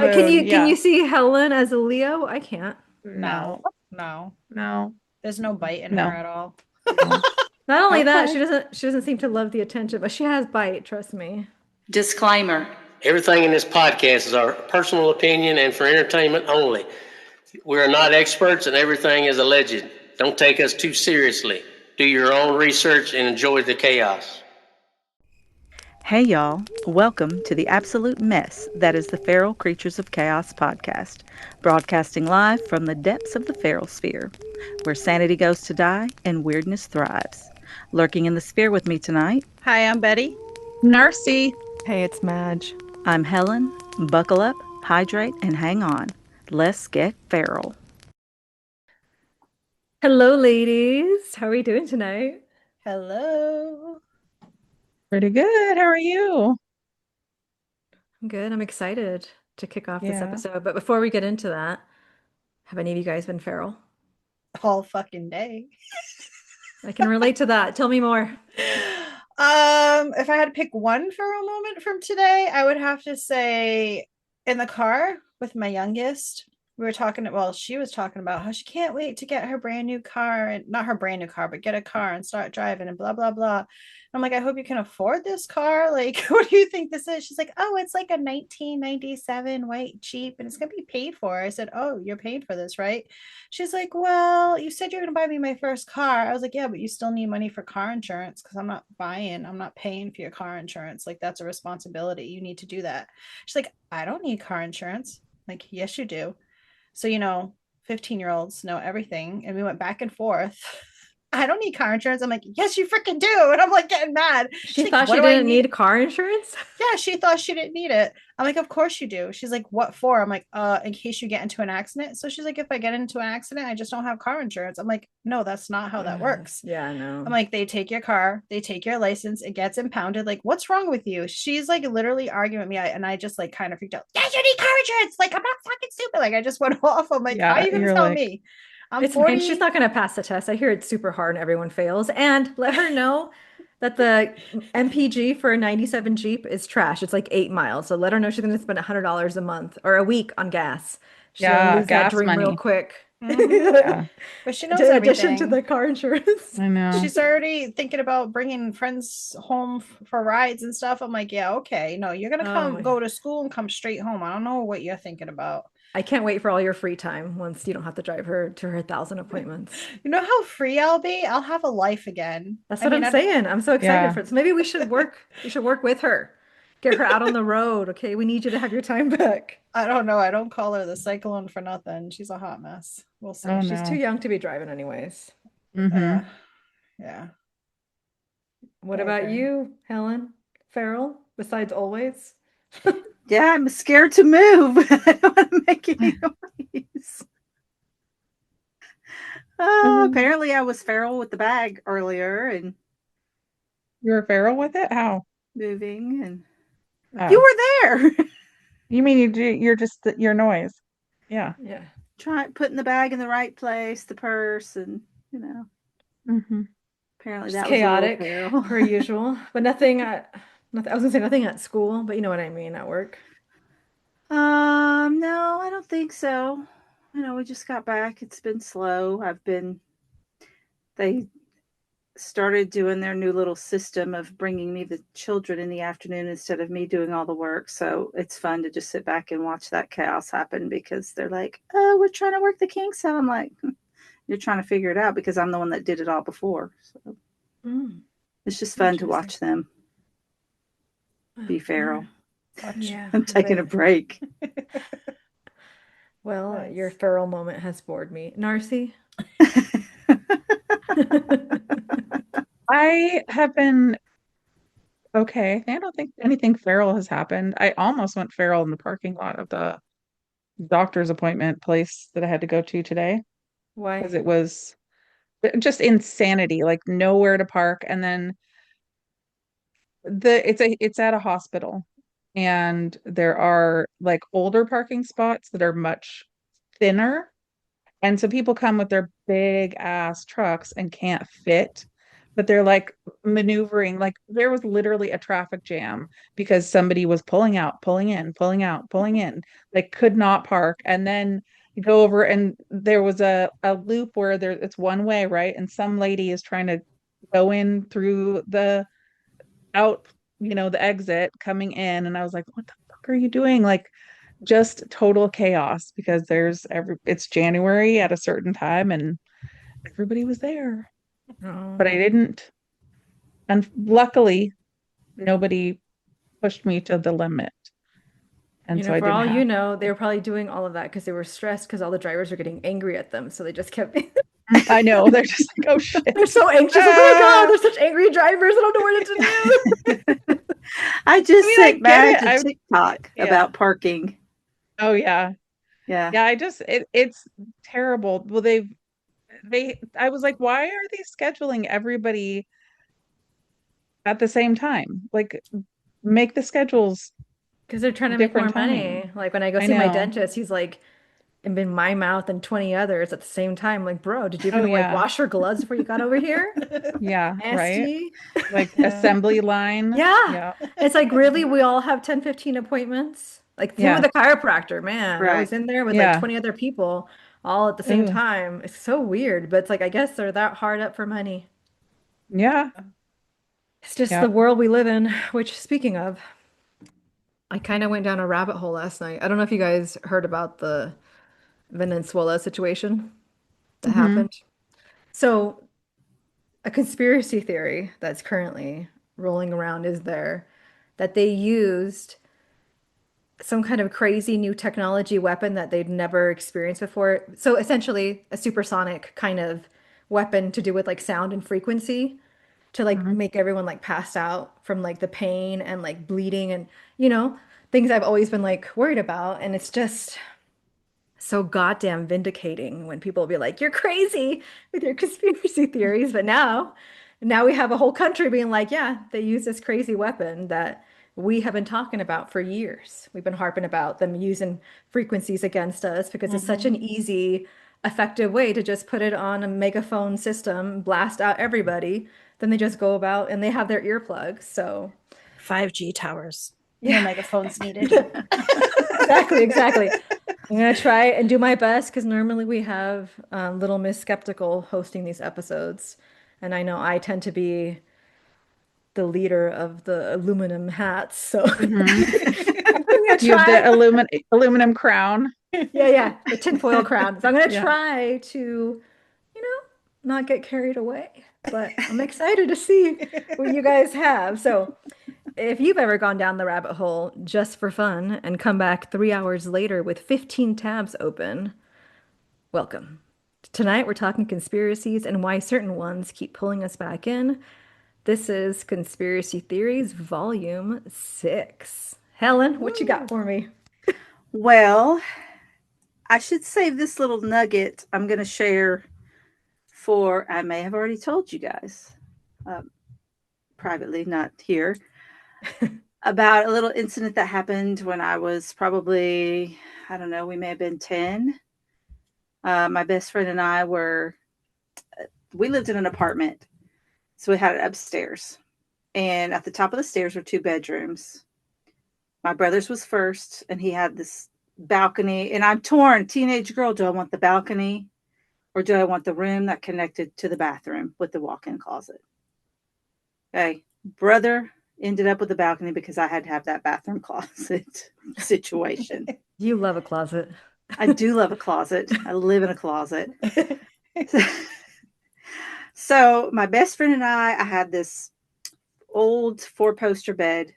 Can Yeah. you see Helen as a Leo? I can't. No. No, no. No. There's no bite in her No. at all. No. Not only that, Okay. she doesn't seem to love the attention, but she has bite, trust me. Disclaimer. Everything in this podcast is our personal opinion and for entertainment only. We are not experts and everything is alleged. Don't take us too seriously. Do your own research and enjoy the chaos. Hey, y'all. Welcome to the absolute mess that is the Feral Creatures of Chaos podcast, broadcasting live from the depths of the feral sphere, where sanity goes to die and weirdness thrives. Lurking in the sphere with me tonight, Hi, I'm Betty. Narci. Hey, it's Madge. I'm Helen. Buckle up, hydrate, and hang on. Let's get feral. Hello, ladies. How are we doing tonight? Hello. Pretty good. How are you? I'm good. I'm excited to kick off this Yeah. episode. But before we get into that, have any of you guys been feral? All fucking day. I can relate to that. Tell me more. If I had to pick one feral moment from today, I would have to say in the car with my youngest. We were talking, well, she was talking about how she can't wait to get her brand new car, and not her brand new car, but get a car and start driving and blah blah blah. I'm like, I hope you can afford this car. Like, what do you think this is? She's like, oh, it's like a 1997 white Jeep and it's gonna be paid for. I said, oh, you're paid for this, right? She's like, well, you said you're going to buy me my first car. I was like, yeah, but you still need money for car insurance because I'm not paying for your car insurance. Like, that's a responsibility. You need to do that. She's like, I don't need car insurance. I'm like, yes, you do. So, 15-year-olds know everything. And we went back and forth. I don't need car insurance. I'm like, yes, you freaking do. And I'm like getting mad. She She's like, thought what she do I didn't need? need car insurance? Yeah, she thought she didn't need it. I'm like, of course you do. She's like, what for? I'm like, in case you get into an accident. So she's like, if I get into an accident, I just don't have car insurance. I'm like, no, that's not how that works. Yeah, I know. I'm like, they take your car, they take your license, it gets impounded. Like, what's wrong with you? She's like literally arguing with me. And I just like kind of freaked out. Yes, you need car insurance. Like, I'm not fucking stupid. Like, I just went off. I'm like, how are Yeah. you gonna You're tell like, me? I'm It's fine. She's 40. not going to pass the test. I hear it's super hard and everyone fails. And let her know that the MPG for a 97 Jeep is trash. It's like 8 miles. So let her know she's going to spend $100 a month or a week on gas. She'll yeah, lose that gas dream real money. quick. Mhm. Yeah. But she In knows addition to everything. the car insurance. I know. She's already thinking about bringing friends home for rides and stuff. I'm like, yeah, okay. No, you're gonna Oh come my. go to school and come straight home. I don't know what you're thinking about. I can't wait for all your free time once you don't have to drive her to her 1,000 appointments. You know how free I'll be? I'll have a life again. That's I what mean, I'm saying. I'm so excited Yeah. for it. So maybe we should work with her. Get her out on the road. Okay. We need you to have your time back. I don't know. I don't call her the cyclone for nothing. She's a hot mess. We'll Oh see. She's too no. young to be driving anyways. Uh, Mm-hmm. yeah, What I about agree. you, Helen? Farrell, besides always? Yeah, I'm scared to move. I don't want to make any noise. Oh, Um, apparently I was feral with the bag earlier and you were feral with it? How? moving, and you Oh. were there. You mean you're just your noise. Yeah. Yeah. Trying putting the bag in the right place, the purse, and you know, Mm-hmm. apparently Just that was a little chaotic feral. per usual, but nothing at nothing. I was gonna say nothing at school, but you know what I mean at work. No, I don't think so. We just got back. It's been slow. They started doing their new little system of bringing me the children in the afternoon instead of me doing all the work. So it's fun to just sit back and watch that chaos happen because they're like, oh, we're trying to work the kinks out. I'm like, you're trying to figure it out because I'm the one that did it all before. So Mm, it's just fun to interesting. watch them be Yeah. feral. Watch. Yeah. I'm taking a break. Well, your Nice. feral moment has bored me. Narcy? I have been okay. I don't think anything feral has happened. I almost went feral in the parking lot of the doctor's appointment place that I had to go to today because Why? it was just insanity, like nowhere to park. And then it's at a hospital and there are like older parking spots that are much thinner. And so people come with their big ass trucks and can't fit but they're like maneuvering. Like there was literally a traffic jam because somebody was pulling out, pulling in, pulling out, pulling in, like could not park. And then you go over and there was a loop where it's one way, right? And some lady is trying to go in through the out, the exit coming in. And I was like, what the fuck are you doing? Like just total chaos because it's January at a certain time and everybody was there. Oh. But I didn't, and luckily nobody pushed me to the limit. And so I For didn't all you have, know, they were probably doing all of that because they were stressed because all the drivers were getting angry at them. So they just kept, I know they're just like, oh they're shit. so anxious. Like, oh my God, there's such angry drivers. I don't know what to do. I just I sent get Madge it. a TikTok Yeah. about parking. Oh yeah. Yeah. Yeah, it's terrible. Well, I was like, why are they scheduling everybody at the same time? Like make the schedules Because they're trying to make different more timing. money. Like when I go I see my know. dentist, he's like, in my mouth and 20 others at the same time. Like, bro, did you Oh even like yeah. wash your gloves before you got over here? Yeah, right. Nasty. Like Yeah. assembly line. Yeah. Yeah. It's like really, we all have 10, 15 appointments. Like same with Yeah. the chiropractor, man. I Right. was in there with like Yeah. 20 other people all at the same Ooh. time. It's so weird, but it's like I guess they're that hard up for money. Yeah. It's just Yeah. the world we live in, which speaking of, I kind of went down a rabbit hole last night. I don't know if you guys heard about the Venezuela situation that Hmm. happened. So, a conspiracy theory that's currently rolling around is there that they used some kind of crazy new technology weapon that they'd never experienced before. So essentially a supersonic kind of weapon to do with like sound and frequency to like Hmm. make everyone like pass out from like the pain and like bleeding and you know things I've always been like worried about. And it's just so goddamn vindicating when people be like, "You're crazy with your conspiracy theories." But now we have a whole country being like, "Yeah, they use this crazy weapon that we have been talking about for years. We've been harping about them using frequencies against us because it's such an Mhm. easy, effective way to just put it on a megaphone system, blast out everybody. Then they just go about and they have their earplugs. So, 5G towers. No yeah, megaphones needed. exactly, exactly. I'm gonna try and do my best because normally we have Little Miss Skeptical hosting these episodes, and I know I tend to be the leader of the aluminum hats, so Hmm. I'm gonna You have the try. aluminum crown. Yeah, yeah, the tinfoil crown. So I'm gonna Yeah. try to, not get carried away. But I'm excited to see what you guys have. So if you've ever gone down the rabbit hole just for fun and come back 3 hours later with 15 tabs open, welcome. Tonight we're talking conspiracies and why certain ones keep pulling us back in. This is Conspiracy Theories Volume 6. Helen, what you got Woo. for me? Well, I should save this little nugget I'm going to share for, I may have already told you guys um, privately, not here, about a little incident that happened when I was probably, I don't know, we may have been 10. My best friend and I we lived in an apartment. So we had it upstairs. And at the top of the stairs were two bedrooms. My brother's was first, and he had this balcony. And I'm torn, teenage girl. Do I want the balcony or do I want the room that connected to the bathroom with the walk in closet? Okay. Brother ended up with the balcony because I had to have that bathroom closet situation. You love a closet. I do love a closet. I live in a closet. So my best friend and I had this old four-poster bed,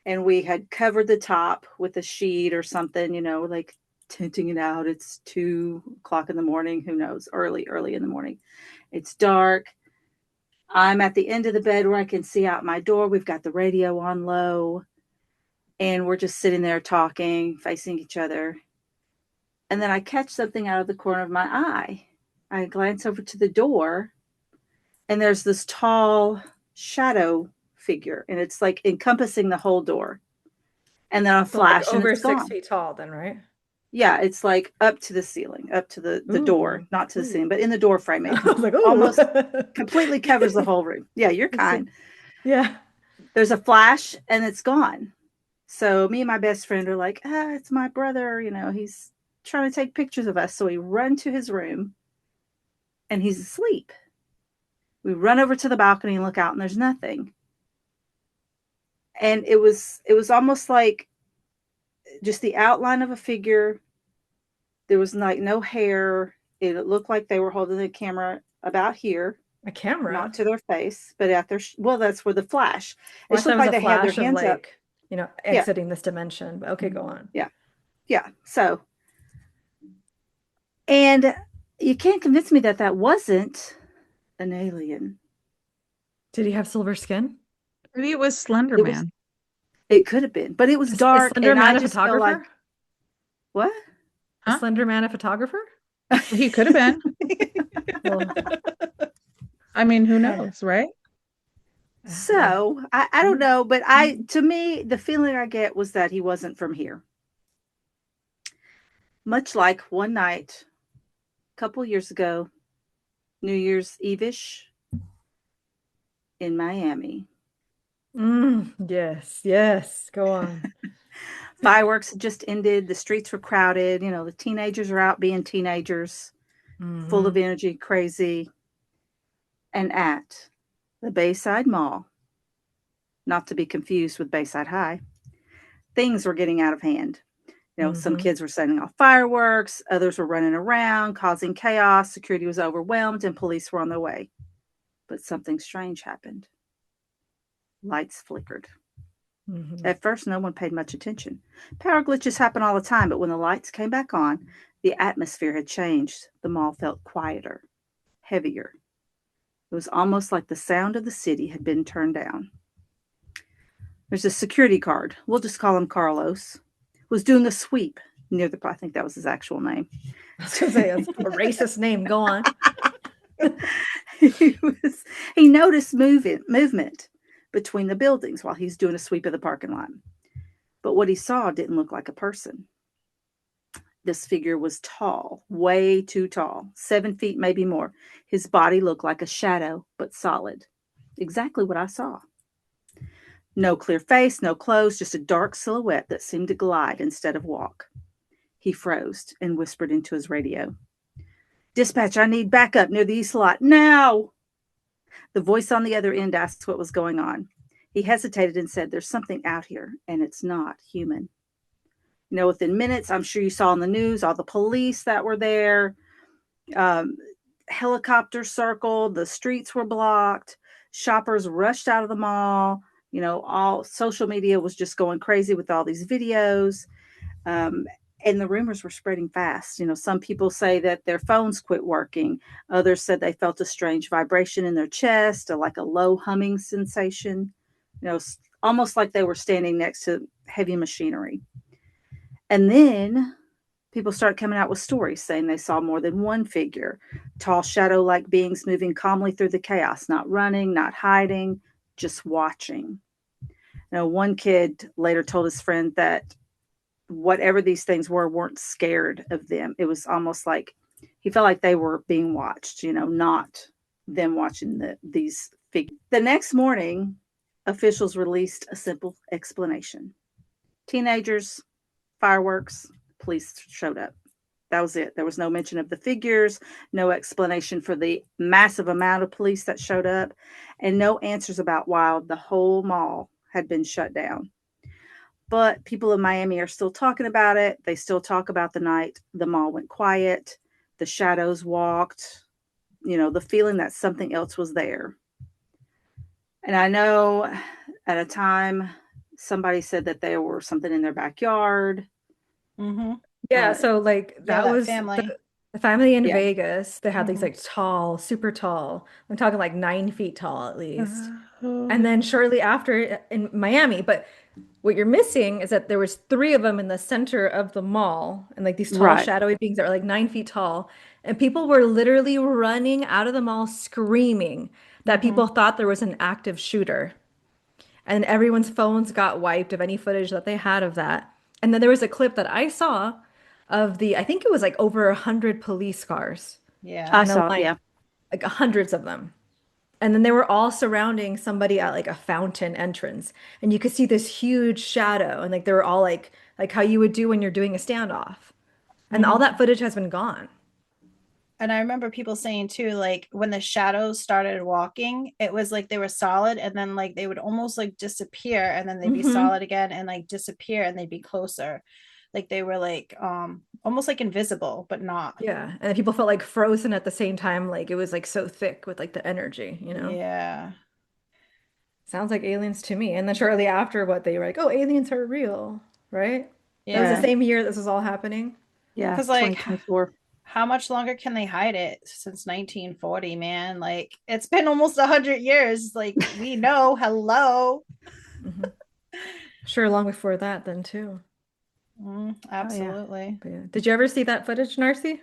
and we had covered the top with a sheet or something, like tinting it out. It's 2 o'clock in the morning. Who knows? Early in the morning. It's dark. I'm at the end of the bed where I can see out my door. We've got the radio on low, and we're just sitting there talking, facing each other. And then I catch something out of the corner of my eye. I glance over to the door, and there's this tall shadow figure, and it's like encompassing the whole door. And then a So like flash, and over it's six gone. feet tall then, right? Yeah, it's like up to the ceiling, up to the door, Ooh. not to the Ooh. ceiling, but in the door frame. It I was like, almost oh. completely covers the whole room. Yeah, you're kind. Yeah. There's a flash and it's gone. So me and my best friend are like, it's my brother. He's trying to take pictures of us. So we run to his room and he's asleep. We run over to the balcony and look out and there's nothing. And it was almost like just the outline of a figure. There was like no hair. It looked like they were holding the camera about here, A camera. not to their face, but at their, well, that's where the flash. It Well, I just thought it looked was like a they had their flash of hands up. like, Yeah, exiting this dimension. But okay, go on. yeah, yeah. So, and you can't convince me that that wasn't an alien. Did he have silver skin? Maybe it was Slender It was, Man. it could have been, but it was Is dark, Slender and I Man a just felt like, photographer? what? Is Huh? Slender Man a photographer? He could have been. Well, I mean, who kind of. knows, right? So I don't know, but to me, the feeling I get was that he wasn't from here. Much like one night, a couple years ago, New Year's Eve-ish in Miami. Yes, yes. Go on. Fireworks had just ended. The streets were crowded. The teenagers are out being teenagers, full of Hmm. energy, crazy. And at the Bayside Mall, not to be confused with Bayside High, things were getting out of hand. Some Hmm. kids were setting off fireworks, others were running around, causing chaos. Security was overwhelmed, and police were on their way. But something strange happened. Lights flickered. Hmm. At first, no one paid much attention. Power glitches happen all the time, but when the lights came back on, the atmosphere had changed. The mall felt quieter, heavier. It was almost like the sound of the city had been turned down. There's a security guard. We'll just call him Carlos. Was doing a sweep near the. I think that was his actual name. I was gonna say it's a racist name. Go on. he was. He noticed movement between the buildings while he's doing a sweep of the parking lot. But what he saw didn't look like a person. This figure was tall, way too tall, 7 feet, maybe more. His body looked like a shadow, but solid. Exactly what I saw. No clear face, no clothes, just a dark silhouette that seemed to glide instead of walk. He froze and whispered into his radio. Dispatch, I need backup near the east lot. Now! The voice on the other end asked what was going on. He hesitated and said, there's something out here, and it's not human. Within minutes, I'm sure you saw on the news, all the police that were there, helicopters circled, the streets were blocked, shoppers rushed out of the mall. All social media was just going crazy with all these videos. And the rumors were spreading fast. Some people say that their phones quit working. Others said they felt a strange vibration in their chest, or like a low humming sensation, almost like they were standing next to heavy machinery. And then people started coming out with stories saying they saw more than one figure, tall shadow-like beings moving calmly through the chaos, not running, not hiding, just watching. One kid later told his friend that whatever these things weren't scared of them. It was almost like he felt like they were being watched, not them watching these figures. The next morning, officials released a simple explanation. Teenagers, fireworks, police showed up. That was it. There was no mention of the figures, no explanation for the massive amount of police that showed up, and no answers about why the whole mall had been shut down. But people in Miami are still talking about it. They still talk about the night the mall went quiet, the shadows walked, the feeling that something else was there. And I know at a time somebody said that there were something in their backyard. Mm-hmm. Yeah, so like Yeah, that that was family. the family in Yeah. Vegas. They had these Mhm. like tall, super tall. I'm talking like 9 feet tall at least. And Oh. then shortly after in Miami, but what you're missing is that there was three of them in the center of the mall, and like these tall, Right. shadowy beings that were like 9 feet tall, and people were literally running out of the mall screaming that Mhm. people thought there was an active shooter, and everyone's phones got wiped of any footage that they had of that. And then there was a clip that I saw of the, I think it was like over 100 police cars Yeah. I in a saw, line, yeah. like hundreds of them. And then they were all surrounding somebody at like a fountain entrance. And you could see this huge shadow. And like they were all like how you would do when you're doing a standoff. And all Mhm. that footage has been gone. And I remember people saying too, like when the shadows started walking, it was like they were solid and then like they would almost like disappear and then they'd be Hmm. solid again and like disappear and they'd be closer. Like they were like almost like invisible, but not. Yeah. And people felt like frozen at the same time. Like it was like so thick with like the energy, you know? Yeah. Sounds like aliens to me. And then shortly after what they were like, oh, aliens are real, right? That was the Yeah. same year this was all happening. Yeah, Because like 2024. how much longer can they hide it since 1940, man? Like it's been almost 100 years. Like we know, hello. Hmm. Sure, long before that then too. Oh yeah. Absolutely. But yeah. Did you ever see that footage, Narcy?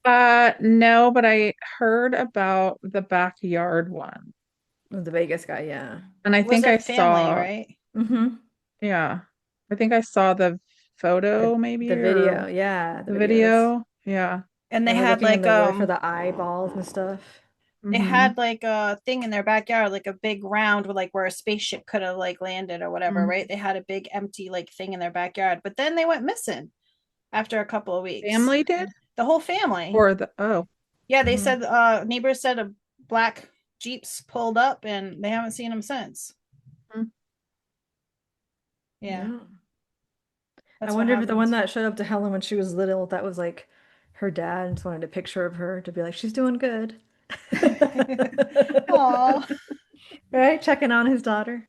No, but I heard about the backyard one. Of the Vegas guy, yeah. And I It was think a I family, saw, right? Hmm. yeah, I think I saw the photo maybe The video, or yeah, the the videos. video. Yeah. And They they were had looking in like the wood for the eyeballs and stuff. they Hmm. had like a thing in their backyard, like a big round with like where a spaceship could have like landed or whatever, right? They had a big empty like thing in their backyard, but then they went missing after a couple of weeks. Family did? The whole family. Or the, oh, Yeah, they Hmm. said neighbors said a black Jeeps pulled up and they haven't seen them since. Hmm. Yeah, Yeah. I that's what wonder if the one happens. that showed up to Helen when she was little, that was like her dad and just wanted a picture of her to be like, she's doing good. Oh, Right? Checking on his daughter.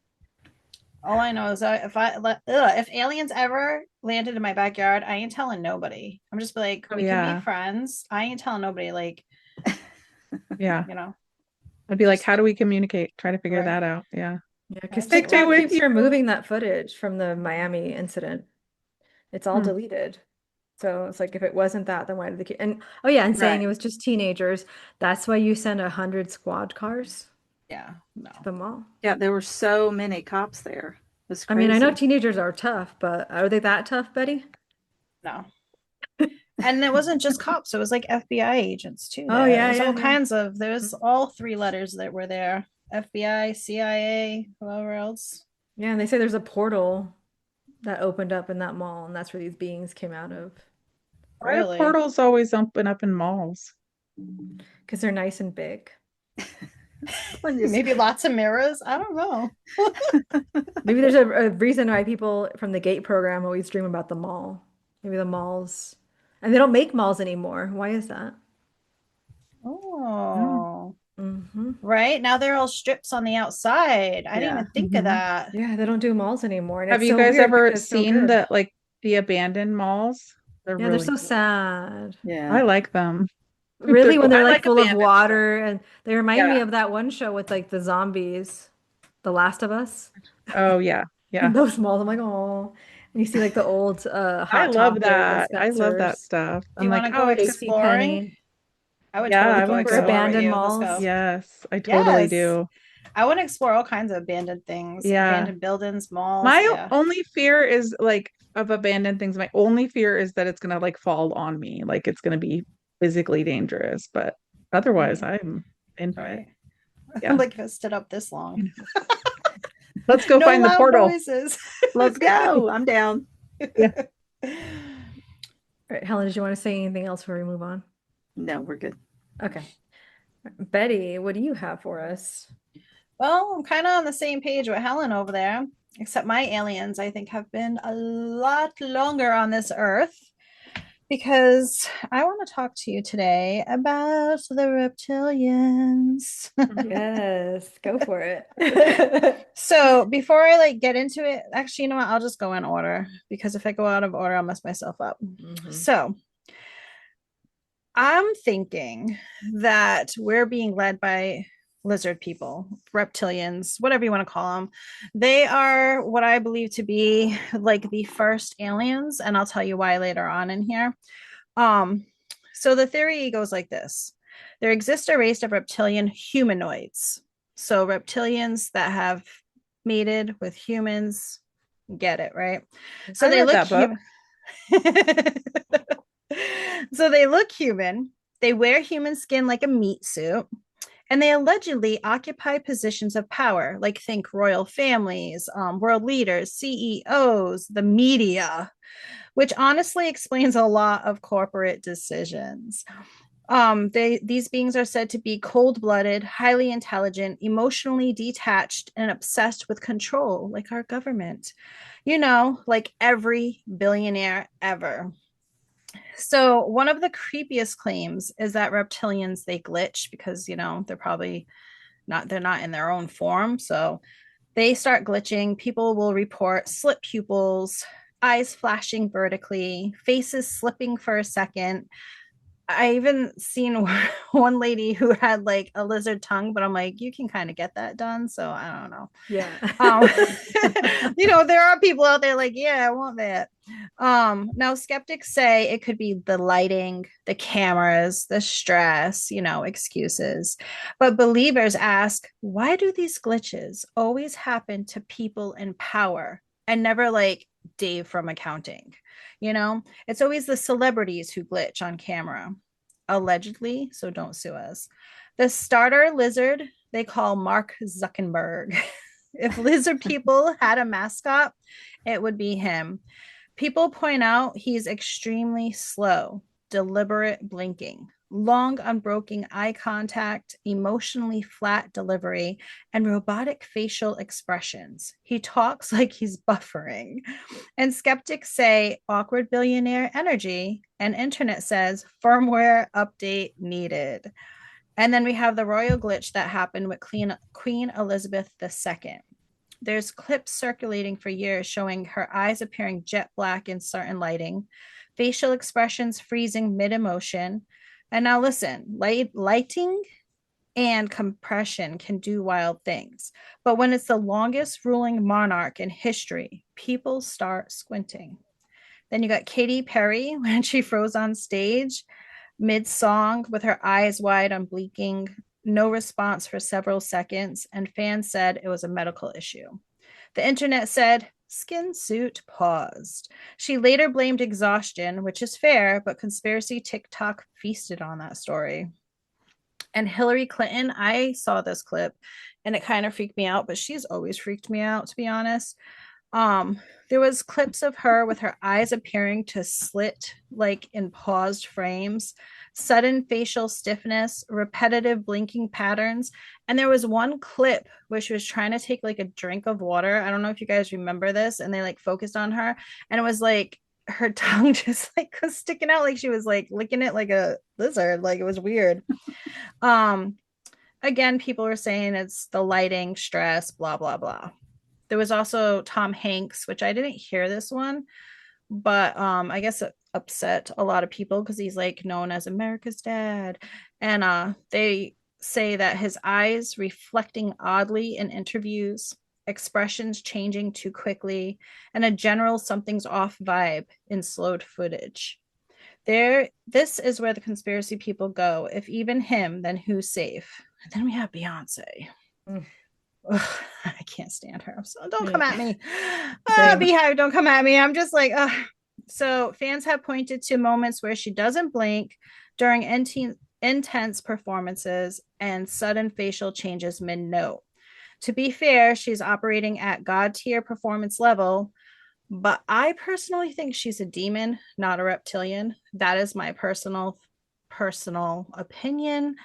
all I know is that if aliens ever landed in my backyard, I ain't telling nobody. I'm just like, oh we can be yeah. friends. I ain't telling nobody. Like, Yeah. you know, I'd be like, just how do we communicate? Try to figure right. that out. Yeah. Yeah, because Take me Absolutely. TikTok with keeps you. removing that footage from the Miami incident. It's all Hmm. deleted. So it's like if it wasn't that, then why did the kid? And oh yeah, and saying Right. it was just teenagers. That's why you send 100 squad cars Yeah, no. to the mall. Yeah, there were so many cops there. It was I mean, I know crazy. teenagers are tough, but are they that tough, Betty? No. And it wasn't just cops, it was like FBI agents too Oh there. It yeah, was yeah, all yeah. kinds of there's all three letters that were there. FBI, CIA, whoever else. Yeah, and they say there's a portal that opened up in that mall, and that's where these beings came out of. Why do Really? portals always open up in malls? Because they're nice and big. When just- Maybe lots of mirrors. I don't know. Maybe there's a reason why people from the GATE program always dream about the mall. Maybe the malls. And they don't make malls anymore. Why is that? Hmm. Oh, Hmm. right. Now they're all strips on the outside. I didn't Yeah. even think of Mhm. that. Yeah, they don't do malls anymore. And Have it's you so guys weird ever because it's so seen good. the abandoned malls? They're Yeah, they're really so cool. sad. Yeah. I like them. They're Really, when cool. they're I like like full of abandoned stuff. water and they remind me Yeah. of that one show with like the zombies, The Last of Us. Oh yeah. In Yeah. those malls, I'm like, oh. And you see like the old I Hot love Topic and that. I love that Spencer's, stuff. Do I'm you want like, to go oh, J.C. exploring? Penney. I would yeah, totally I go Looking want to for explore go. with abandoned you. Let's malls. go. Yes, I totally Yes. do. I want to explore all kinds of abandoned things, Yeah. abandoned buildings, malls. My Yeah. only fear is like of abandoned things. My only fear is that it's gonna like fall on me, like it's gonna be physically dangerous. But otherwise, Mm, I'm into it. right. Yeah. Like if I stood up this long. Let's go No find the loud portal. noises. Let's go. I'm down. Yeah. All right, Helen, did you want to say anything else before we move on? No, we're good. Okay. Betty, what do you have for us? Well, I'm kind of on the same page with Helen over there, except my aliens, I think, have been a lot longer on this earth because I want to talk to you today about the reptilians. Yes, go for it. So before I like get into it, actually, you know what? I'll just go in order because if I go out of order, I'll mess myself up. Mhm. So I'm thinking that we're being led by lizard people, reptilians, whatever you want to call them. They are what I believe to be like the first aliens, and I'll tell you why later on in here. Um, so the theory goes like this: there exists a race of reptilian humanoids. So reptilians that have mated with humans, get it, right? So I they read look that book. So they look human. They wear human skin like a meat suit. And they allegedly occupy positions of power, like think royal families, world leaders, CEOs, the media, which honestly explains a lot of corporate decisions. These beings are said to be cold-blooded, highly intelligent, emotionally detached, and obsessed with control, like our government. Like every billionaire ever. So one of the creepiest claims is that reptilians they glitch because they're not in their own form. So they start glitching. People will report slit pupils, eyes flashing vertically, faces slipping for a second. I even seen one lady who had like a lizard tongue, but I'm like, you can kind of get that done. So I don't know. Yeah. There are people out there like, yeah, I want that. Now skeptics say it could be the lighting, the cameras, the stress, excuses. But believers ask, why do these glitches always happen to people in power and never like Dave from accounting? It's always the celebrities who glitch on camera, allegedly, so don't sue us. The starter lizard they call Mark Zuckerberg. If lizard people had a mascot, it would be him. People point out he's extremely slow, deliberate blinking, long unbroken eye contact, emotionally flat delivery, and robotic facial expressions. He talks like he's buffering. And skeptics say awkward billionaire energy, and internet says firmware update needed. And then we have the royal glitch that happened with Queen Elizabeth II. There's clips circulating for years showing her eyes appearing jet black in certain lighting, facial expressions freezing mid emotion. And now listen, lighting and compression can do wild things. But when it's the longest ruling monarch in history, people start squinting. Then you got Katy Perry when she froze on stage mid song with her eyes wide on blinking, no response for several seconds, and fans said it was a medical issue. The internet said skin suit paused. She later blamed exhaustion, which is fair, but conspiracy TikTok feasted on that story. And Hillary Clinton, I saw this clip and it kind of freaked me out, but she's always freaked me out, to be honest. There was clips of her with her eyes appearing to slit like in paused frames, sudden facial stiffness, repetitive blinking patterns. And there was one clip where she was trying to take like a drink of water. I don't know if you guys remember this, and they like focused on her, and it was like her tongue just like was sticking out like she was like licking it like a lizard. Like it was weird. Again, people were saying it's the lighting, stress, blah blah blah. There was also Tom Hanks, which I didn't hear this one, but I guess it upset a lot of people because he's like known as America's dad. And they say that his eyes reflecting oddly in interviews, expressions changing too quickly, and a general something's off vibe in slowed footage. This is where the conspiracy people go. If even him, then who's safe? And then we have Beyonce. Ugh, I can't stand her. So don't come at me. Beehive, don't come at me. I'm just like, so fans have pointed to moments where she doesn't blink during intense performances and sudden facial changes mid-note. To be fair, she's operating at God tier performance level, but I personally think she's a demon, not a reptilian. That is my personal opinion.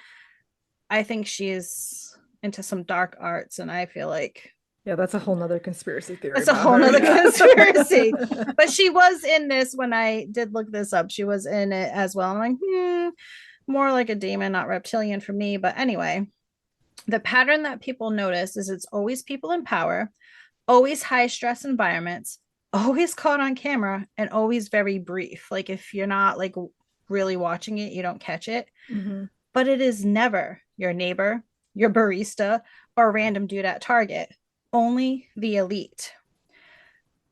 I think she's into some dark arts, and I feel like that's a whole nother conspiracy theory. That's a whole nother conspiracy. But she was in this when I did look this up. She was in it as well. I'm like, more like a demon, not reptilian for me. But anyway, the pattern that people notice is it's always people in power, always high stress environments, always caught on camera, and always very brief. Like if you're not like really watching it, you don't catch it. Mm-hmm. But it is never your neighbor, your barista, or a random dude at Target. Only the elite.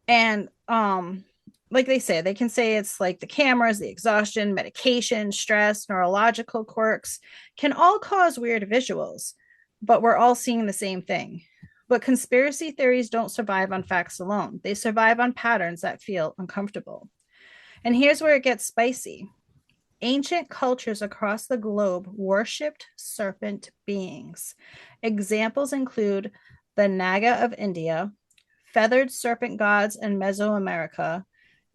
And like they can say it's like the cameras, the exhaustion, medication, stress, neurological quirks can all cause weird visuals, but we're all seeing the same thing. But conspiracy theories don't survive on facts alone. They survive on patterns that feel uncomfortable. And here's where it gets spicy. Ancient cultures across the globe worshipped serpent beings. Examples include the Naga of India, feathered serpent gods in Mesoamerica,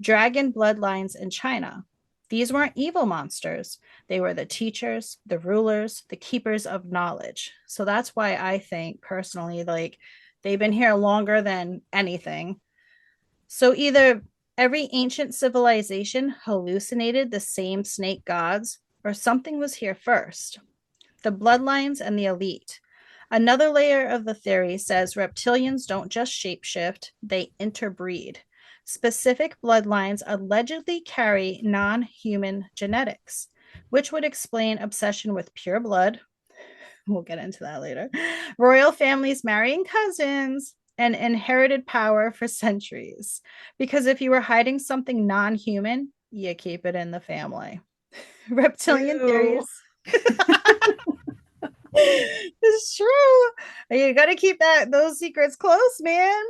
dragon bloodlines in China. These weren't evil monsters. They were the teachers, the rulers, the keepers of knowledge. So that's why I think personally, like, they've been here longer than anything. So either every ancient civilization hallucinated the same snake gods, or something was here first. The bloodlines and the elite. Another layer of the theory says reptilians don't just shapeshift, they interbreed. Specific bloodlines allegedly carry non-human genetics, which would explain obsession with pure blood. We'll get into that later. Royal families marrying cousins, and inherited power for centuries. Because if you were hiding something non-human, you keep it in the family. Reptilian theories. It's true. You got to keep those secrets close, man.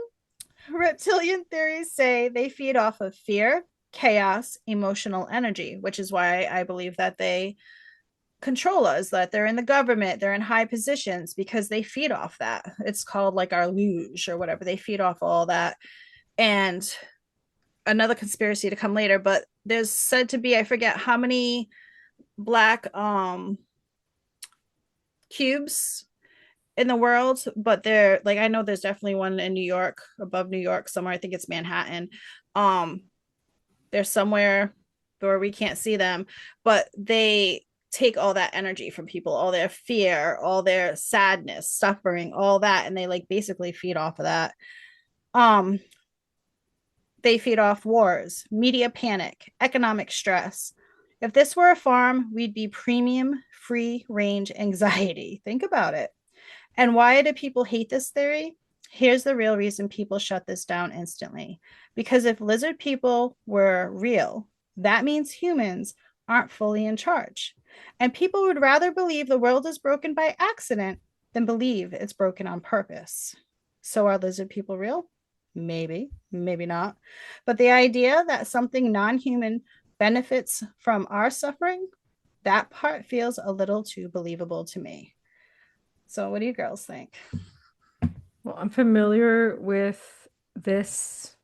Reptilian theories say they feed off of fear, chaos, emotional energy, which is why I believe that they control us, that they're in the government, they're in high positions, because they feed off that. It's called like our luge or whatever. They feed off all that. And another conspiracy to come later, but there's said to be, I forget how many black cubes in the world, but they're like, I know there's definitely one in New York, above New York somewhere. I think it's Manhattan. There's somewhere where we can't see them, but they take all that energy from people, all their fear, all their sadness, suffering, all that, and they like basically feed off of that. They feed off wars, media panic, economic stress. If this were a farm, we'd be premium free range anxiety. Think about it. And why do people hate this theory? Here's the real reason people shut this down instantly. Because if lizard people were real, that means humans aren't fully in charge. And people would rather believe the world is broken by accident than believe it's broken on purpose. So are lizard people real? Maybe, maybe not. But the idea that something non-human benefits from our suffering, that part feels a little too believable to me. So what do you girls think? Well, I'm familiar with this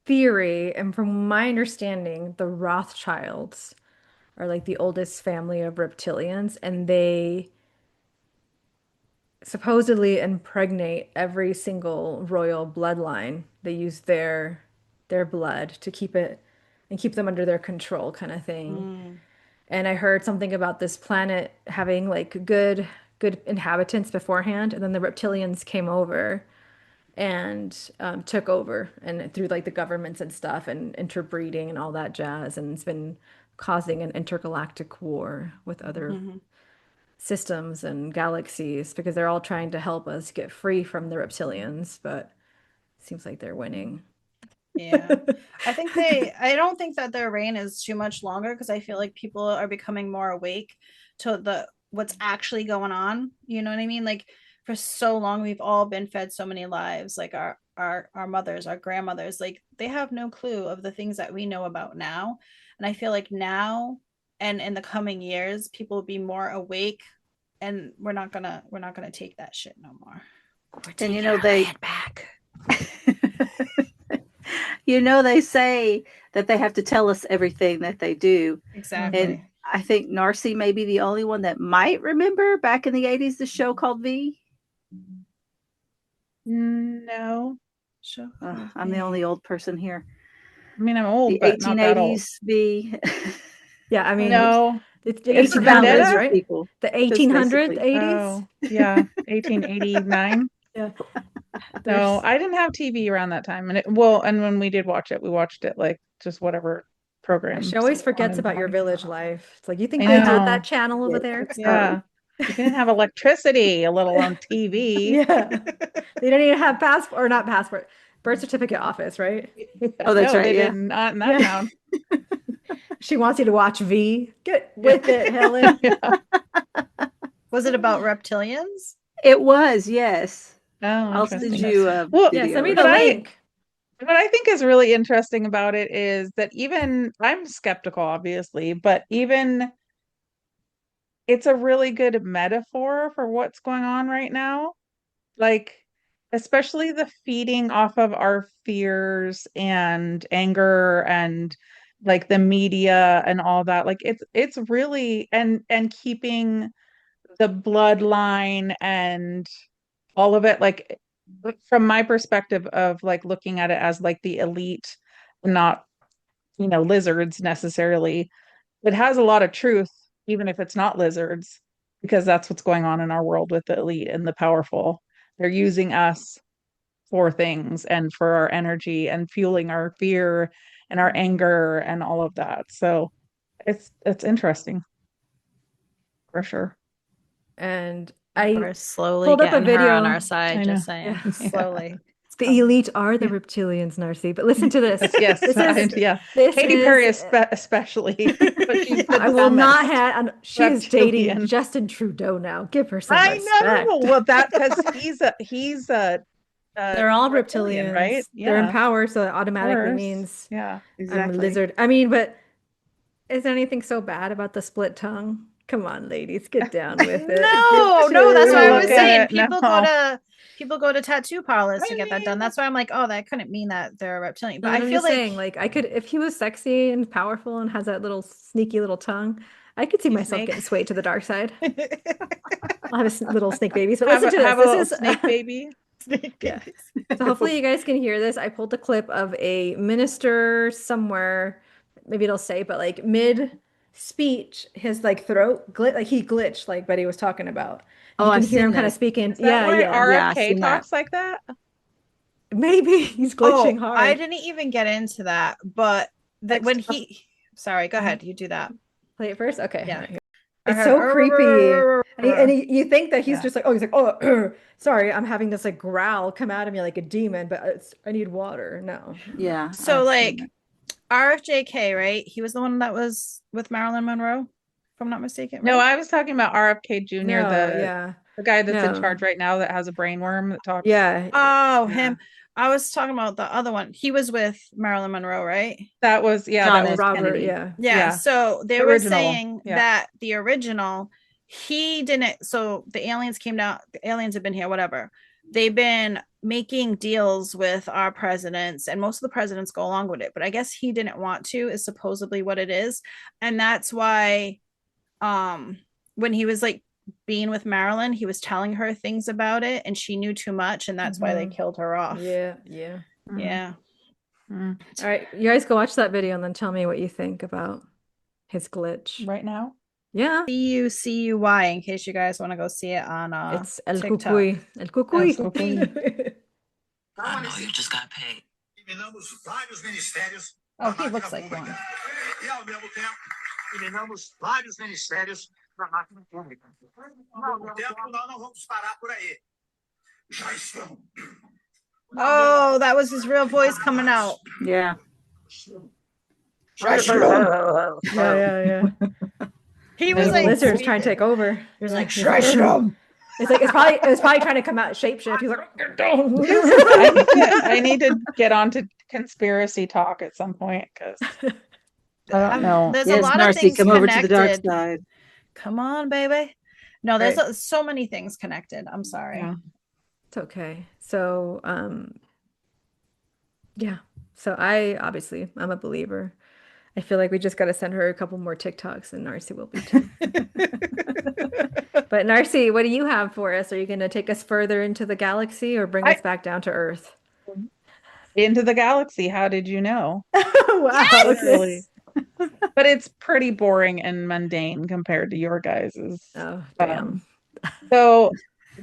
theory, and from my understanding, the Rothschilds are like the oldest family of reptilians, and they supposedly impregnate every single royal bloodline. They use their blood to keep it and keep them under their control, kind of thing. And I heard something about this planet having like good inhabitants beforehand, and then the reptilians came over and took over, and through like the governments and stuff and interbreeding and all that jazz, and it's been causing an intergalactic war with other systems and galaxies because they're all trying to help us get free from the reptilians, but it seems like they're winning. Yeah. I don't think that their reign is too much longer, because I feel like people are becoming more awake to what's actually going on. You know what I mean? Like, for so long we've all been fed so many lies, like our mothers, our grandmothers, like they have no clue of the things that we know about now. And I feel like now and in the coming years, people will be more awake, and we're not gonna take that shit no more. And you know, they back. You know, they say that they have to tell us everything that they do. Exactly. And I think Narci may be the only one that might remember back in the 80s the show called V. No. Sure. I'm the only old person here. I mean, I'm old, The but not that old. 1880s V. Yeah, I mean, No. it's the It's 1800s, Vendetta? right? People. The Just 1800s, basically. 80s. Oh, yeah, 1889. Yeah. No, I didn't have TV around that time, and when we did watch it, we watched it like just whatever program. She always someone forgets wanted about your on. village life. It's like, you think I they had know. that channel over there? Yeah, you didn't have electricity, let alone TV. Yeah. They don't even have passport, or not passport, birth certificate office, right? Oh, that's No, right, they yeah. did not in that town. She wants you to watch V. Get with it, Helen. Was it about reptilians? It was, yes. Oh, I'll send interesting. you a Well, Yeah, video. send me But the I- link. what I think is really interesting about it is that even I'm skeptical, obviously, but even it's a really good metaphor for what's going on right now. Like, especially the feeding off of our fears and anger and like the media and all that. Like it's really and keeping the bloodline and all of it, like from my perspective of like looking at it as like the elite, not, lizards necessarily. It has a lot of truth, even if it's not lizards, because that's what's going on in our world with the elite and the powerful. They're using us for things and for our energy and fueling our fear and our anger and all of that. So it's interesting for sure. And We're I slowly pulled up a getting her on video. our side, I know. just saying. Yeah. Slowly. The elite are the reptilians, Narci. But listen to this. Yes, This is yeah. this Katy Perry is especially, but she's the I will not dumbest have. She is dating reptilian. Justin Trudeau now. Give her some I respect. know. Well, that because he's a They're all reptilian, right? reptilians. They're in Yeah, power, so that of automatically course. means Yeah. I'm a Exactly. lizard. I mean, but is there anything so bad about the split tongue? Come on, ladies, get down with it. No, Get no, that's what I to was Look at saying. it. No. People go to tattoo parlors to I get that done. mean, That's why I'm like, oh, that couldn't mean that they're a reptilian. No, But but I I'm feel just like saying, like, I could, if he was sexy and powerful and has that little sneaky little tongue, I could see You myself snake. getting swayed to the dark side. I'll have little snake babies. But have listen a, to this. have a This little is snake baby. yeah. So hopefully you guys can hear this. I pulled a clip of a minister somewhere. Maybe it'll say, but like mid speech, his like throat like he glitched, like Betty was talking about. And Oh, you can I've hear him seen kind of this. speaking. Is that why Yeah. Yeah, I've RFK seen that. talks like that? Maybe he's glitching Oh, I hard. didn't even get into that, but that Like when stuff. sorry, go ahead, you do that. Play it first? Okay. Yeah. All right, here. I It's heard, so creepy. You think that he's Yeah. just like, oh, he's like, oh, sorry, I'm having this like growl come out of me like a demon, but I need water. No. Yeah. So I've like seen it. RFJK, right? He was the one that was with Marilyn Monroe, if I'm not mistaken, No, right? I was talking about RFK Jr., No, the yeah. the guy that's in No. charge right now that has a brain worm that talks. Yeah. Oh, Yeah. him. I was talking about the other one. He was with Marilyn Monroe, right? That was John that was F. Robert, Kennedy. yeah. Yeah. Yeah. So they The were original, saying yeah. that the original, he didn't. So the aliens came down, the aliens have been here, whatever. They've been making deals with our presidents, and most of the presidents go along with it. But I guess he didn't want to, is supposedly what it is. And that's why when he was like being with Marilyn, he was telling her things about it, and she knew too much, and that's why they Mhm. killed her off. Yeah. Yeah. Mm. All right. You guys go watch that video and then tell me what you think about his glitch. Right now. Yeah. CUCUY, in case you guys want to go see it on It's El TikTok. Cucuy. El Cucuy. El Cucuy. I know you just got paid. Eliminamos vários ministérios Oh, da he máquina looks like pública. one. E, ao mesmo tempo, eliminamos vários ministérios da máquina pública. Ao mesmo tempo, nós não vamos parar por aí. Já estamos. Oh, that was his real voice coming out. Yeah. Já estamos. Yeah. He was was The like, lizard's trying to take over. he was like, Já estamos. It's like it was probably trying to come out shapeshift. He's like, get down. I need to get onto conspiracy talk at some point because I don't know. There's Yes, a lot of Narci, things come over to the dark connected. side. Come on, baby. No, there's Right. so many things connected. I'm sorry. Yeah. It's okay. So, yeah. So I'm a believer. I feel like we just got to send her a couple more TikToks and Narci will be too. But Narci, what do you have for us? Are you going to take us further into the galaxy or bring us back down to Earth? Into the galaxy. How did you know? Wow. Really. But it's pretty boring and mundane compared to your guys's. Oh, damn. So,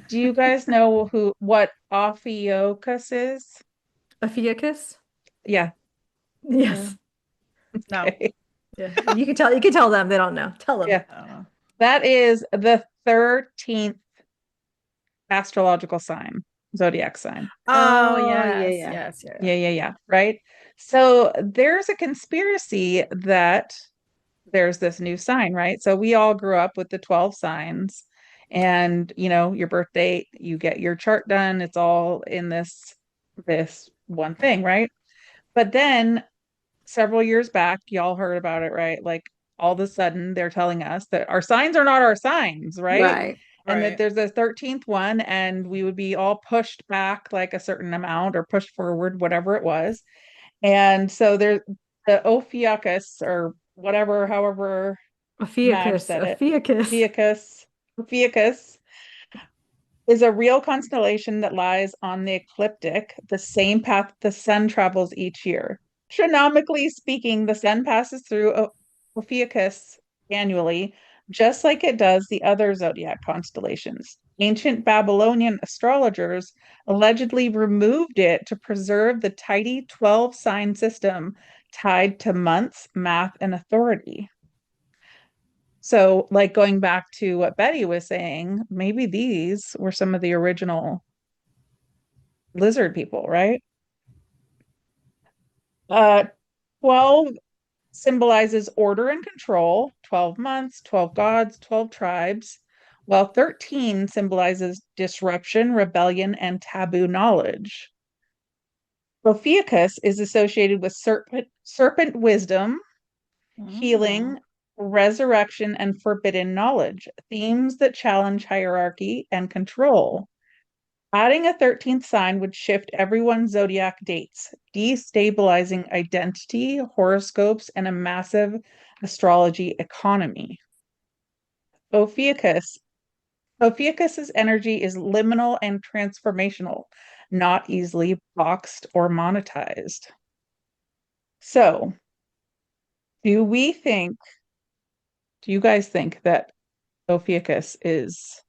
do you guys know what Ophiuchus is? Ophiuchus? Yeah. Yes. No. Okay. Yeah. You can tell them they don't know. Tell them. Yeah. I don't know. That is the 13th astrological sign, zodiac sign. Oh, yeah, yes, yeah. yes. Yeah. Right. So there's a conspiracy that there's this new sign, right? So we all grew up with the 12 signs, and your birth date, you get your chart done. It's all in this one thing, right? But then several years back, y'all heard about it, right? Like all of a sudden they're telling us that our signs are not our signs, right? Right. And that Right. there's a 13th one, and we would be all pushed back like a certain amount or pushed forward, whatever it was. And so there's the Ophiuchus or whatever, however Madge Ophiuchus, said it. Ophiuchus. Ophiuchus is a real constellation that lies on the ecliptic, the same path the sun travels each year. Astronomically speaking, the sun passes through Ophiuchus annually, just like it does the other zodiac constellations. Ancient Babylonian astrologers allegedly removed it to preserve the tidy 12 sign system tied to months, math, and authority. So, like going back to what Betty was saying, maybe these were some of the original lizard people, right? 12 symbolizes order and control, 12 months, 12 gods, 12 tribes, while 13 symbolizes disruption, rebellion, and taboo knowledge. Ophiuchus is associated with serpent wisdom, healing, resurrection, and forbidden knowledge, themes that challenge hierarchy and control. Adding a 13th sign would shift everyone's zodiac dates, destabilizing identity, horoscopes, and a massive astrology economy. Ophiuchus's energy is liminal and transformational, not easily boxed or monetized. So, do you guys think that Ophiuchus is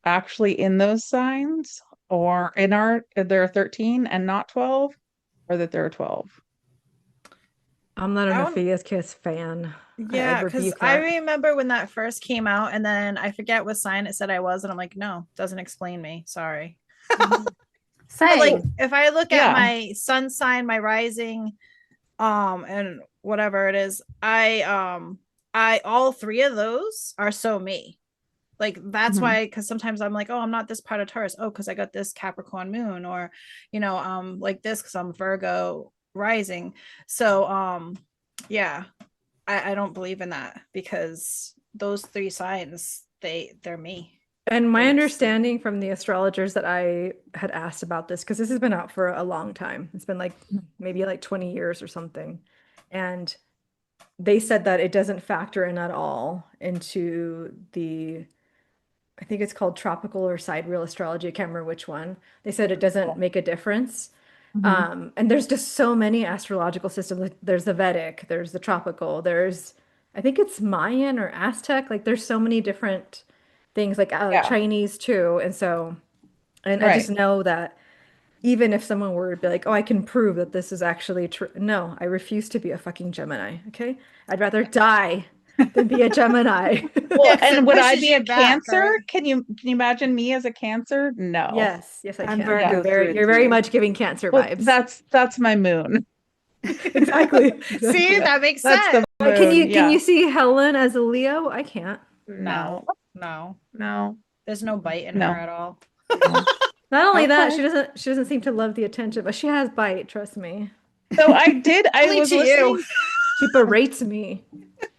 actually in those signs, or there are 13 and not 12, or that there are 12? I'm not an I don't- Ophiuchus fan. Yeah, I because rebuke I that. remember when that first came out, and then I forget what sign it said I was, and I'm like, no, doesn't explain me. Sorry. But like, Same. if I look Yeah. at my sun sign, my rising, and whatever it is, I all three of those are so me. Like that's Mhm. why, because sometimes I'm like, oh, I'm not this part of Taurus. Oh, because I got this Capricorn moon, or like this because I'm Virgo rising. So yeah, I don't believe in that because those three signs, they're me. And my They're understanding from the astrologers that I had asked about this, because this has been out for a long time. It's been like maybe like 20 years or something. And they said that it doesn't factor in at all into I think it's called tropical or sidereal astrology. I can't remember which one. They said it doesn't make a difference. And there's just so many astrological systems. Like, there's the Vedic, there's the tropical, I think it's Mayan or Aztec. Like there's so many different things, like Yeah. Chinese too. And I just Right. know that even if someone were to be like, oh, I can prove that this is actually true. No, I refuse to be a fucking Gemini. Okay. I'd rather die than be a Gemini. Well, Yeah, 'cause and it would I pushes be a you back, Cancer? right? Can you imagine me as a Cancer? No. Yes, I I'm can. Virgo Yeah. through and You're very through. much giving Cancer Well, vibes. that's my moon. Exactly. See, Exactly. that makes That's sense. the Like, moon. can Yeah. you see Helen as a Leo? I can't. No, no, No. there's no bite in No. her at all. No. Not only that, Okay. she doesn't seem to love the attention, but she has bite, trust me. So I Only was to you. listening She berates me.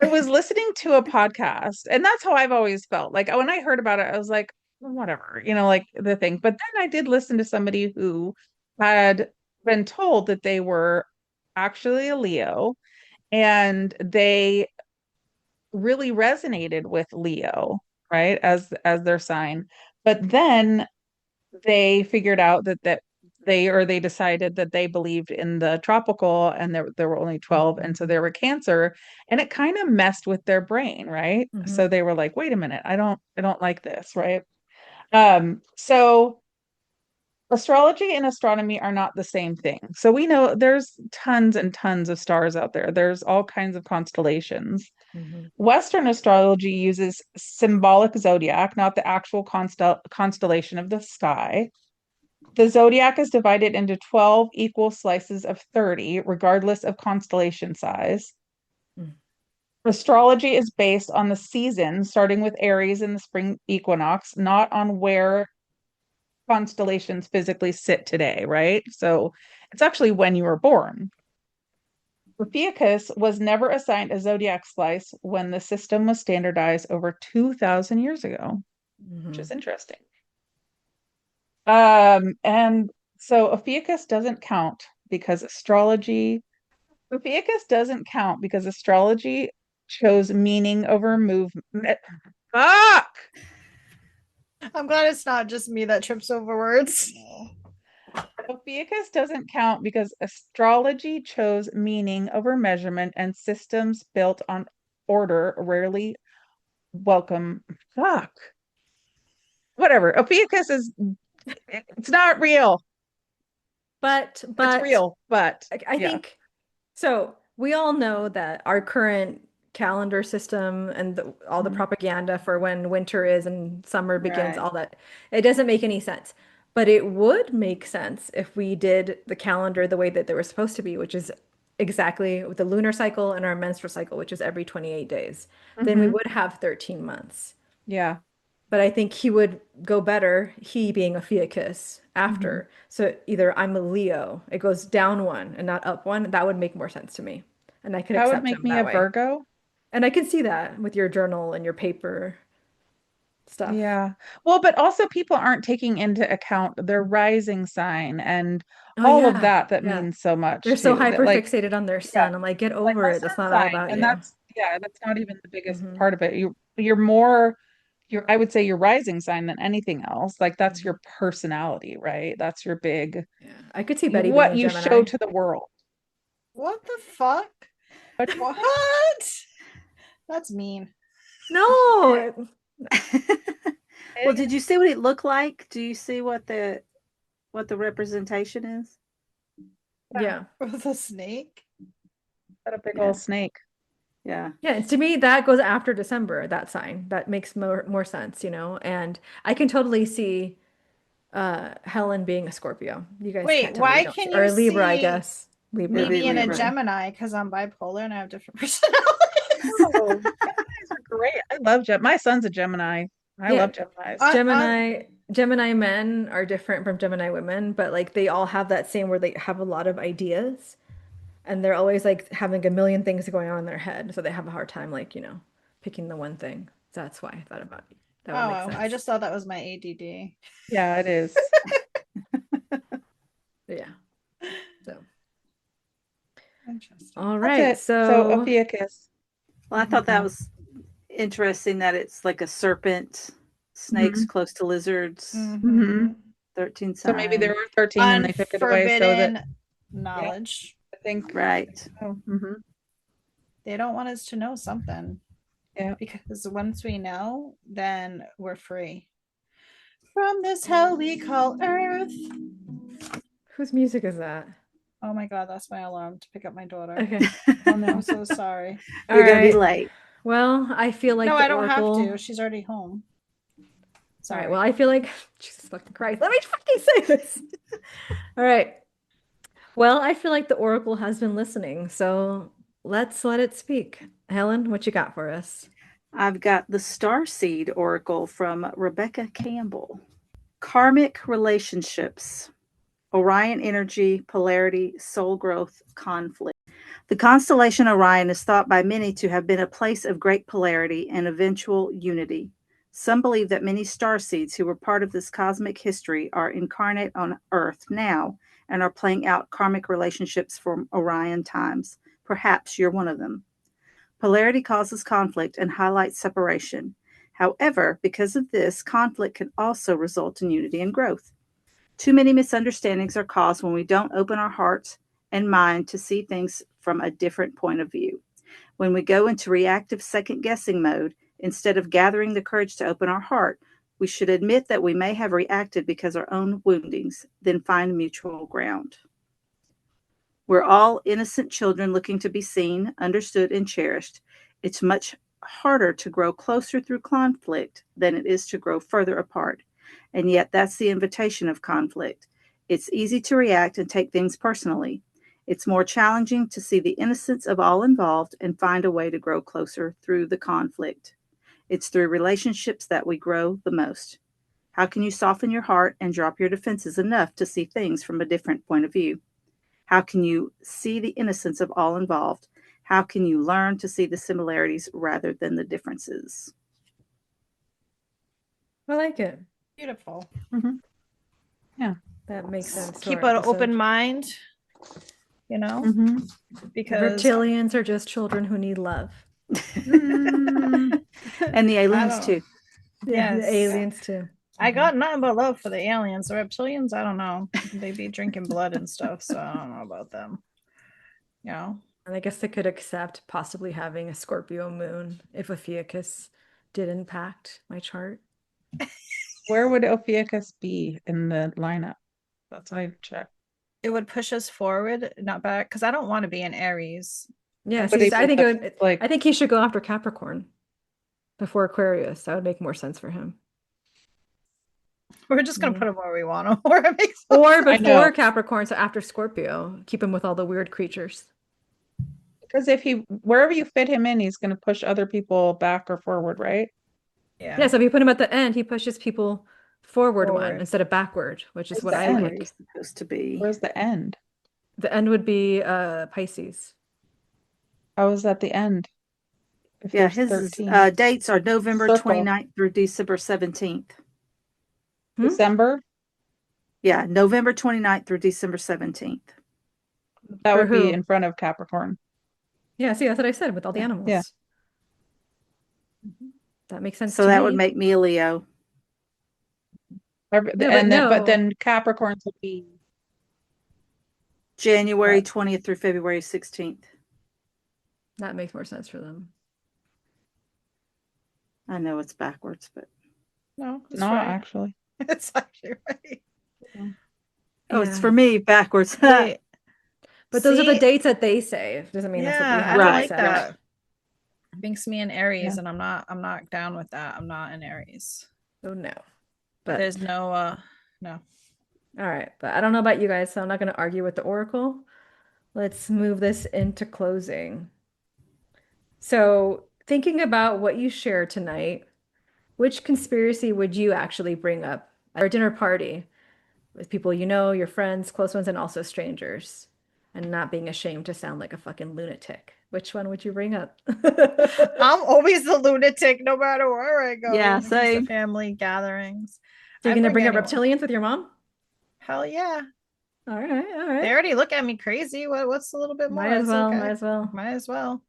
I was listening to a podcast, and that's how I've always felt. Like when I heard about it, I was like, "Well, whatever, like the thing." But then I did listen to somebody who had been told that they were actually a Leo, and they really resonated with Leo, right, as their sign. But then they figured out that they decided that they believed in the tropical, and there were only 12, and so they were Cancer, and it kind of messed with their brain, right? So they were like, wait a minute, I don't like this, right? So astrology and astronomy are not the same thing. So we know there's tons and tons of stars out there. There's all kinds of constellations. Western astrology uses symbolic zodiac, not the actual constellation of the sky. The zodiac is divided into 12 equal slices of 30, regardless of constellation size. Astrology is based on the season, starting with Aries in the spring equinox, not on where constellations physically sit today, right? So It's actually when you were born. Ophiuchus was never assigned a zodiac slice when the system was standardized over 2,000 years ago, which is interesting. And so Ophiuchus doesn't count because astrology chose meaning over movement. Fuck! I'm glad it's not just me that trips over words. Ophiuchus doesn't count because astrology chose meaning over measurement, and systems built on order rarely welcome. Fuck. Whatever. Ophiuchus it's not real. But It's real, but I yeah. think so. We all know that our current calendar system and all the propaganda for when winter is and summer begins, Right. all that, it doesn't make any sense. But it would make sense if we did the calendar the way that they were supposed to be, which is exactly with the lunar cycle and our menstrual cycle, which is every 28 days. Then we would have 13 months. Yeah. But I think he would go better, he being a Ophiuchus, after. So either I'm a Leo, it goes down one and not up one. That would make more sense to me. And I could That would accept make him me that a way. Virgo. And I can see that with your journal and your paper stuff. Yeah. Well, but also people aren't taking into account their rising sign and Oh all of yeah. that Yeah. means so much They're so too. That hyper like, fixated on their yeah, sun. I'm like, get like over my it. That's sun not all sign, about and you. that's not even the biggest Hmm. part of it. You're more I would say your rising sign than anything else. Like that's your personality, right? That's your big Yeah. I could see Betty being what a you show Gemini. to the world. What the fuck? But What? That's mean. No. Well, did you see what it looked like? Do you see what the representation is? Yeah. With a snake? got a big Yeah. old snake. Yeah. Yeah, to me that goes after December, that sign. That makes more sense, you know. And I can totally see Helen being a Scorpio. You guys Wait, can't tell me why don't see. can Or you a Libra, I see guess. me Libra. be being a Libra. Gemini because I'm bipolar and I have different personalities? Oh, Geminis are great. I love My son's a Gemini. I Yeah, love Geminis. Gemini men are different from Gemini women, but like they all have that same where they have a lot of ideas and they're always like having a million things going on in their head, so they have a hard time like, picking the one thing. That's why I thought about it. That would make Oh, sense. I just thought that was my ADD. Yeah, it is. Yeah. So, Interesting. all That's right. it. So Ophiuchus. Well, I thought that was interesting that it's like a serpent, snakes close to lizards, Mhm. 13 So maybe there sign. were 13 and they took it away so that Unforbidden knowledge. I think Right. They don't want us to know something. Yeah. Because once we know, then we're free. From this hell we call Earth. Whose music is that? Oh my God, that's my alarm to pick up my daughter. Okay. Oh no. I'm so sorry. All You're going to be right. late. Well, I feel like No, the I don't have Oracle. to. She's already home. All Sorry. right. Well, I feel like Jesus fucking Christ. Let me fucking say this. All right. Well, I feel like the Oracle has been listening, so let's let it speak. Helen, what you got for us? I've got the Starseed Oracle from Rebecca Campbell. Karmic relationships, Orion energy, polarity, soul growth, conflict. The constellation Orion is thought by many to have been a place of great polarity and eventual unity. Some believe that many starseeds who were part of this cosmic history are incarnate on Earth now and are playing out karmic relationships from Orion times. Perhaps you're one of them. Polarity causes conflict and highlights separation. However, because of this, conflict can also result in unity and growth. Too many misunderstandings are caused when we don't open our hearts and mind to see things from a different point of view. When we go into reactive second-guessing mode, instead of gathering the courage to open our heart, we should admit that we may have reacted because of our own woundings, then find mutual ground. We're all innocent children looking to be seen, understood, and cherished. It's much harder to grow closer through conflict than it is to grow further apart. And yet that's the invitation of conflict. It's easy to react and take things personally. It's more challenging to see the innocence of all involved and find a way to grow closer through the conflict. It's through relationships that we grow the most. How can you soften your heart and drop your defenses enough to see things from a different point of view? How can you see the innocence of all involved? How can you learn to see the similarities rather than the differences? I like it. Beautiful. That makes sense. to Keep our an episode. open mind, you know, The because reptilians are just children who need love. And the aliens don't- too. Yeah, Yes. the aliens too. I got nothing but love for the aliens. The reptilians, I don't know. They be drinking blood and stuff, so I don't know about them. You know, And I guess they could accept possibly having a Scorpio moon if Ophiuchus did impact my chart. Where would Ophiuchus be in the lineup? That's what I checked. it would push us forward, not back, because I don't want to be in Aries. Yeah, But see, if I he think puts, like- I think he should go after Capricorn before Aquarius. That would make more sense for him. We're just gonna Mhm. put him where we want him, where it makes Or I know. before Capricorn, so after Scorpio, keep him with all the weird creatures. Because if he, wherever you fit him in, he's going to push other people back or forward, right? Yeah, so if you put him at the end, he pushes people forward one Forward. instead of backward, which is Where's what the I end? Where like. he's supposed to be. Where's the end? The end would be Pisces. How is that the end? If Yeah, there's his 13. dates are November Circle. 29th through December 17th. Hmm? December? Yeah, November 29th through December 17th. That For would be who? in front of Capricorn. Yeah, see, that's what I said with all the Yeah, animals. yeah. That makes sense So to that me. would make me a Leo. but But no. then Capricorns would be January What? 20th through February 16th. That makes more sense for them. I know it's backwards, but No, it's not right. actually. It's actually right. oh, it's Yeah. for me backwards. Wait, But those are the see? dates that they say. It doesn't mean that's what we Yeah, have I to don't like accept. that. Binks me in Aries, Yeah. and I'm not down with that. I'm not in Aries. Oh no. But There's no no. all right, but I don't know about you guys, so I'm not going to argue with the oracle. Let's move this into closing. So, thinking about what you shared tonight, which conspiracy would you actually bring up at a dinner party with people you know, your friends, close ones, and also strangers, and not being ashamed to sound like a fucking lunatic? Which one would you bring up? I'm always the lunatic, no matter where I go. Yeah, when it comes to same. family gatherings. So you're I gonna bring up anyone. reptilians with your mom? Hell yeah! All right, all right. They already look at me crazy. What's a little bit more? Might as It's well, okay. might as well. Might as well.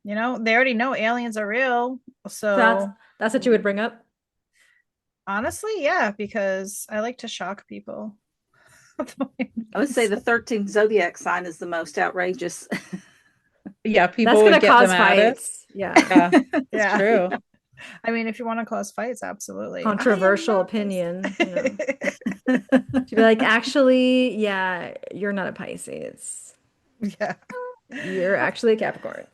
You know, they already know aliens are real. So That's what you would bring up? honestly, yeah, because I like to shock people. I would say the 13th zodiac sign is the most outrageous. Yeah, people That's would gonna get cause them at it. fights. Yeah. Yeah, Yeah. it's true. I mean, if you want to cause fights, absolutely. I am Controversial not this. opinion. You know. To be like, actually, yeah, you're not a Pisces. Yeah. You're actually a Capricorn.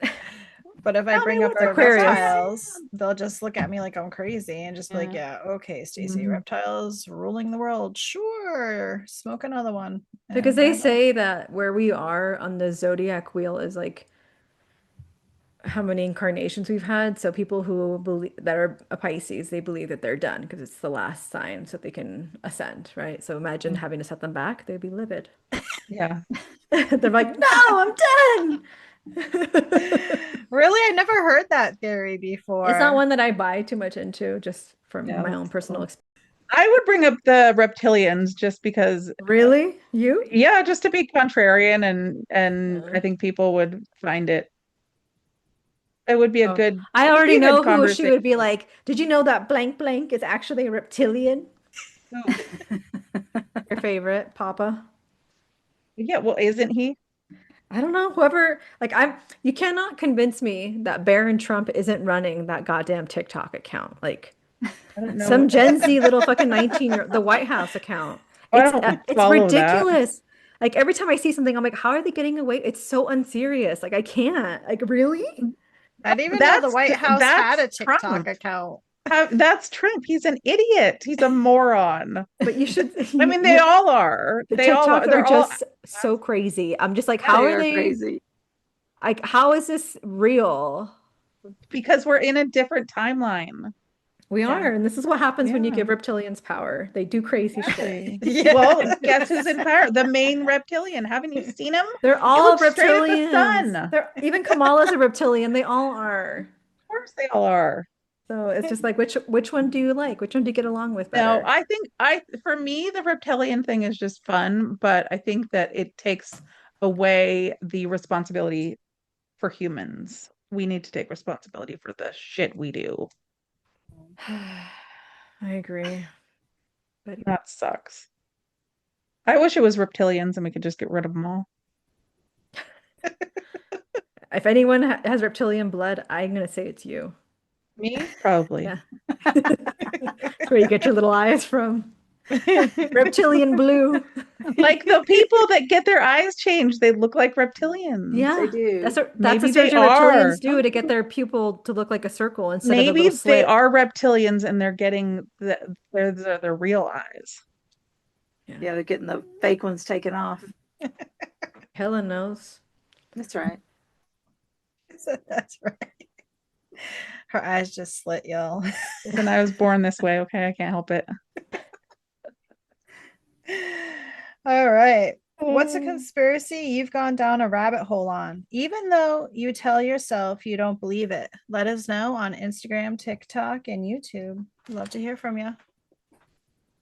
But if I Tell me bring up what's the Aquarius. reptiles, they'll just look at me like I'm crazy and just be like, Yeah. yeah, okay, Stacey, Mhm. reptiles ruling the world. Sure. Smoke another one. Because And they I know. say that where we are on the zodiac wheel is like how many incarnations we've had. So people who believe that are a Pisces, they believe that they're done because it's the last sign so they can ascend, right? So imagine having to set them back, they'd be livid. Yeah. They're like, no, I'm done. Really? I never heard that theory before. It's not one that I buy too much into, just from Yeah, my that's own personal cool. experience. I would bring up the reptilians just because, Really? You? yeah, just to be contrarian, and Uh. I think people would find it. It would be a Oh, good. I it would already be a know good who she would be conversation. like, did you know that blank blank is actually a reptilian? Your favorite, Papa? Yeah, well, isn't he? I don't know. Whoever, like, you cannot convince me that Barron Trump isn't running that goddamn TikTok account. Like, I don't know. some Gen Z little fucking 19-year, the White House account. I It's don't it's follow that. ridiculous. Like, every time I see something, I'm like, how are they getting away? It's so unserious. Like, I can't. Like, really? I didn't even know the That's White House had a that's TikTok Trump. account. That's Trump. He's an idiot. He's a moron. But you should. I mean, they all are. The They all are. TikToks are They're all just so crazy. I'm just like, They how are are they? crazy. Like, how is this real? because we're in a different timeline. We Yeah. are, and this is what happens when you Yeah. give reptilians power. They do crazy shit. Exactly. Yeah. Well, guess who's in power? The main reptilian. Haven't you seen him? They're all looks straight at the reptilians. sun. They're even Kamala's a reptilian. They all are. Of course they all are. So it's just like which one do you like? Which one do you get along with No, better? I think for me, the reptilian thing is just fun, but I think that it takes away the responsibility for humans. We need to take responsibility for the shit we do. I agree. But That sucks. I wish it was reptilians and we could just get rid of them all. if anyone has reptilian blood, I'm gonna say it's you. Me? Probably. Yeah. That's where you get your little eyes from. Reptilian blue. Like the people that get their eyes changed, they look like reptilians. Yeah, They do. that's a Maybe surgery they are. reptilians do to get their pupil to look like a circle instead of a Maybe little they slit. are reptilians and they're getting their real eyes. Yeah, they're getting the fake ones taken off. Helen knows. That's right. That's right. Her eyes just slit, y'all. And I was born this way, okay? I can't help it. All right. What's a conspiracy you've gone down a rabbit hole on, even though you tell yourself you don't believe it? Let us know on Instagram, TikTok, and YouTube. Love to hear from you.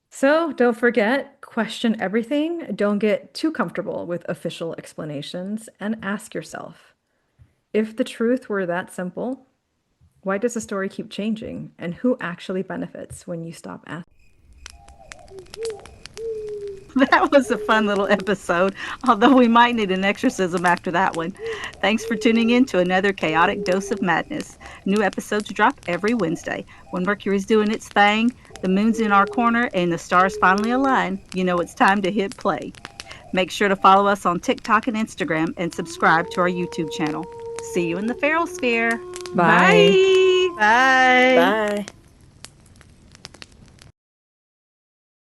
So don't forget, question everything. Don't get too comfortable with official explanations and ask yourself, if the truth were that simple, why does the story keep changing? And who actually benefits when you stop asking? That was a fun little episode, although we might need an exorcism after that one. Thanks for tuning in to another chaotic dose of madness. New episodes drop every Wednesday. When Mercury's doing its thing, the moon's in our corner, and the stars finally align, you know it's time to hit play. Make sure to follow us on TikTok and Instagram and subscribe to our YouTube channel. See you in the feral sphere. Bye. Bye. Bye. Bye.